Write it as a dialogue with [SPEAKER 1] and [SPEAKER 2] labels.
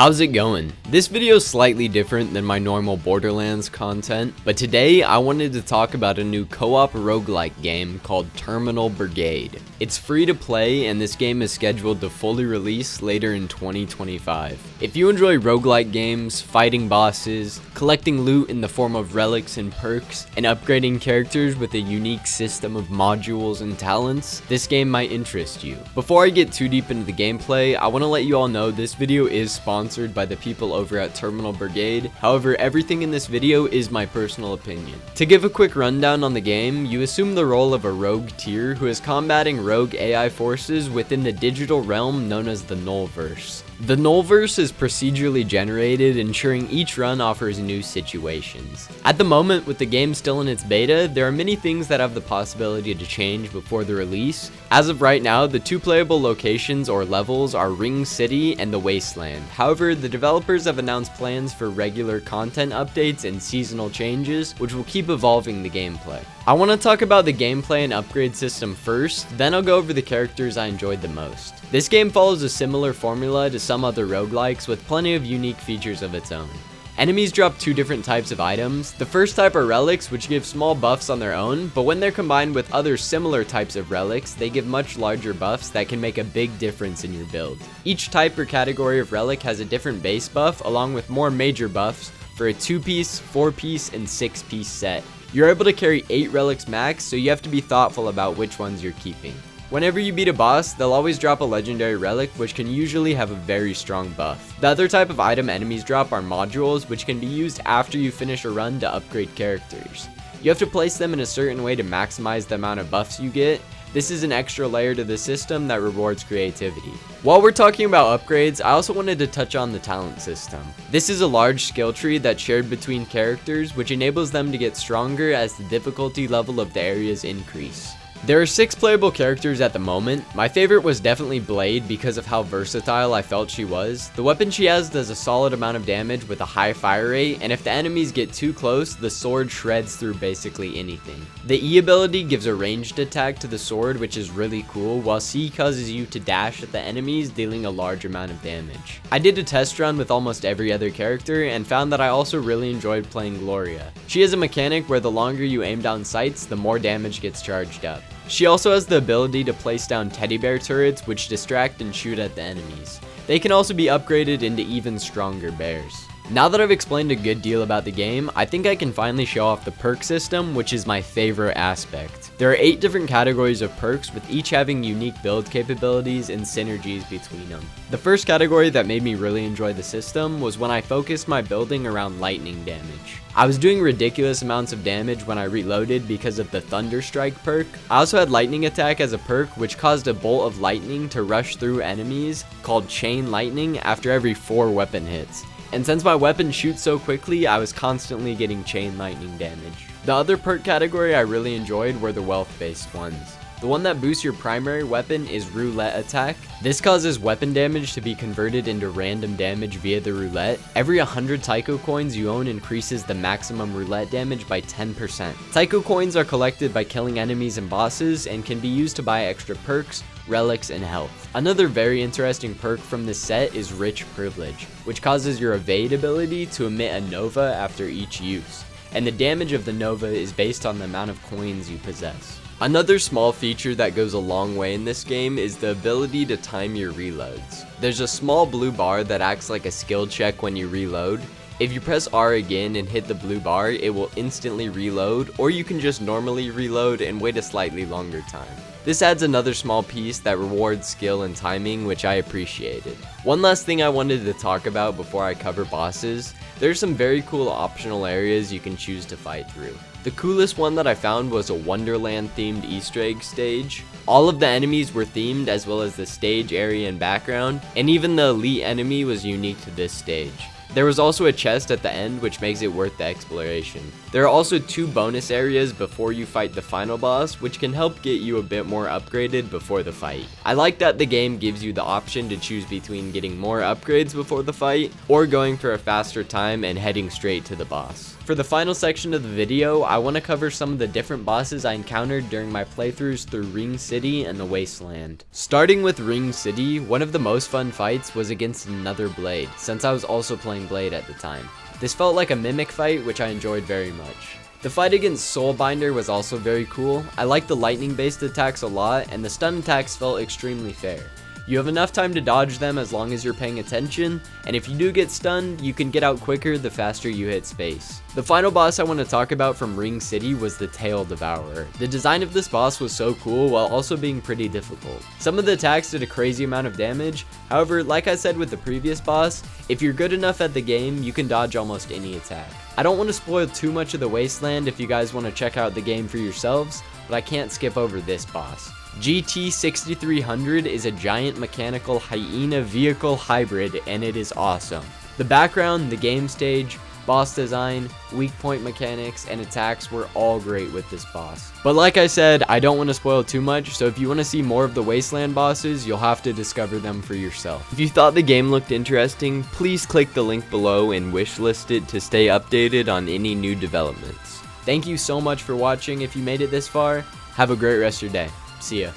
[SPEAKER 1] How's it going? This video is slightly different than my normal Borderlands content, but today I wanted to talk about a new co-op roguelike game called Terminull Brigade. It's free to play and this game is scheduled to fully release later in 2025. If you enjoy roguelike games, fighting bosses, collecting loot in the form of relics and perks, and upgrading characters with a unique system of modules and talents, this game might interest you. Before I get too deep into the gameplay, I want to let you all know this video is sponsored by the people over at Terminull Brigade. However, everything in this video is my personal opinion. To give a quick rundown on the game, you assume the role of a rogue tier who is combating rogue AI forces within the digital realm known as the Nullverse. The Nullverse is procedurally generated, ensuring each run offers new situations. At the moment, with the game still in its beta, there are many things that have the possibility to change before the release. As of right now, the two playable locations or levels are Ring City and the Wasteland. However, the developers have announced plans for regular content updates and seasonal changes, which will keep evolving the gameplay. I want to talk about the gameplay and upgrade system first, then I'll go over the characters I enjoyed the most. This game follows a similar formula to some other roguelikes with plenty of unique features of its own. Enemies drop two different types of items. The first type are relics, which give small buffs on their own, but when they're combined with other similar types of relics, they give much larger buffs that can make a big difference in your build. Each type or category of relic has a different base buff, along with more major buffs for a 2-piece, 4-piece, and 6-piece set. You're able to carry 8 relics max, so you have to be thoughtful about which ones you're keeping. Whenever you beat a boss, they'll always drop a legendary relic, which can usually have a very strong buff. The other type of item enemies drop are modules, which can be used after you finish a run to upgrade characters. You have to place them in a certain way to maximize the amount of buffs you get. This is an extra layer to the system that rewards creativity. While we're talking about upgrades, I also wanted to touch on the talent system. This is a large skill tree that's shared between characters, which enables them to get stronger as the difficulty level of the areas increase. There are 6 playable characters at the moment. My favorite was definitely Blade because of how versatile I felt she was. The weapon she has does a solid amount of damage with a high fire rate, and if the enemies get too close, the sword shreds through basically anything. The E ability gives a ranged attack to the sword, which is really cool, while C causes you to dash at the enemies, dealing a large amount of damage. I did a test run with almost every other character and found that I also really enjoyed playing Gloria. She has a mechanic where the longer you aim down sights, the more damage gets charged up. She also has the ability to place down teddy bear turrets, which distract and shoot at the enemies. They can also be upgraded into even stronger bears. Now that I've explained a good deal about the game, I think I can finally show off the perk system, which is my favorite aspect. There are 8 different categories of perks, with each having unique build capabilities and synergies between them. The first category that made me really enjoy the system was when I focused my building around lightning damage. I was doing ridiculous amounts of damage when I reloaded because of the Thunder Strike perk. I also had Lightning Attack as a perk, which caused a bolt of lightning to rush through enemies called Chain Lightning after every 4 weapon hits. And since my weapon shoots so quickly, I was constantly getting chain lightning damage. The other perk category I really enjoyed were the wealth-based ones. The one that boosts your primary weapon is Roulette Attack. This causes weapon damage to be converted into random damage via the roulette. Every 100 Taiko coins you own increases the maximum roulette damage by 10%. Taiko coins are collected by killing enemies and bosses and can be used to buy extra perks, relics, and health. Another very interesting perk from this set is Rich Privilege, which causes your evade ability to emit a nova after each use, and the damage of the nova is based on the amount of coins you possess. Another small feature that goes a long way in this game is the ability to time your reloads. There's a small blue bar that acts like a skill check when you reload. If you press R again and hit the blue bar, it will instantly reload, or you can just normally reload and wait a slightly longer time. This adds another small piece that rewards skill and timing, which I appreciated. One last thing I wanted to talk about before I cover bosses. There's some very cool optional areas you can choose to fight through. The coolest one that I found was a Wonderland themed Easter egg stage. All of the enemies were themed, as well as the stage area and background, and even the elite enemy was unique to this stage. There was also a chest at the end, which makes it worth the exploration. There are also 2 bonus areas before you fight the final boss, which can help get you a bit more upgraded before the fight. I like that the game gives you the option to choose between getting more upgrades before the fight, or going for a faster time and heading straight to the boss. For the final section of the video, I want to cover some of the different bosses I encountered during my playthroughs through Ring City and the Wasteland. Starting with Ring City, one of the most fun fights was against another Blade, since I was also playing Blade at the time. This felt like a mimic fight, which I enjoyed very much. The fight against Soulbinder was also very cool. I liked the lightning based attacks a lot, and the stun attacks felt extremely fair. You have enough time to dodge them as long as you're paying attention, and if you do get stunned, you can get out quicker the faster you hit space. The final boss I want to talk about from Ring City was the Tail Devourer. The design of this boss was so cool while also being pretty difficult. Some of the attacks did a crazy amount of damage, however, like I said with the previous boss, if you're good enough at the game, you can dodge almost any attack. I don't want to spoil too much of the Wasteland if you guys want to check out the game for yourselves, but I can't skip over this boss. GT6300 is a giant mechanical hyena vehicle hybrid, and it is awesome. The background, the game stage, boss design, weak point mechanics, and attacks were all great with this boss. But like I said, I don't want to spoil too much, so if you want to see more of the Wasteland bosses, you'll have to discover them for yourself. If you thought the game looked interesting, please click the link below and wishlist it to stay updated on any new developments. Thank you so much for watching. If you made it this far, have a great rest of your day. See ya.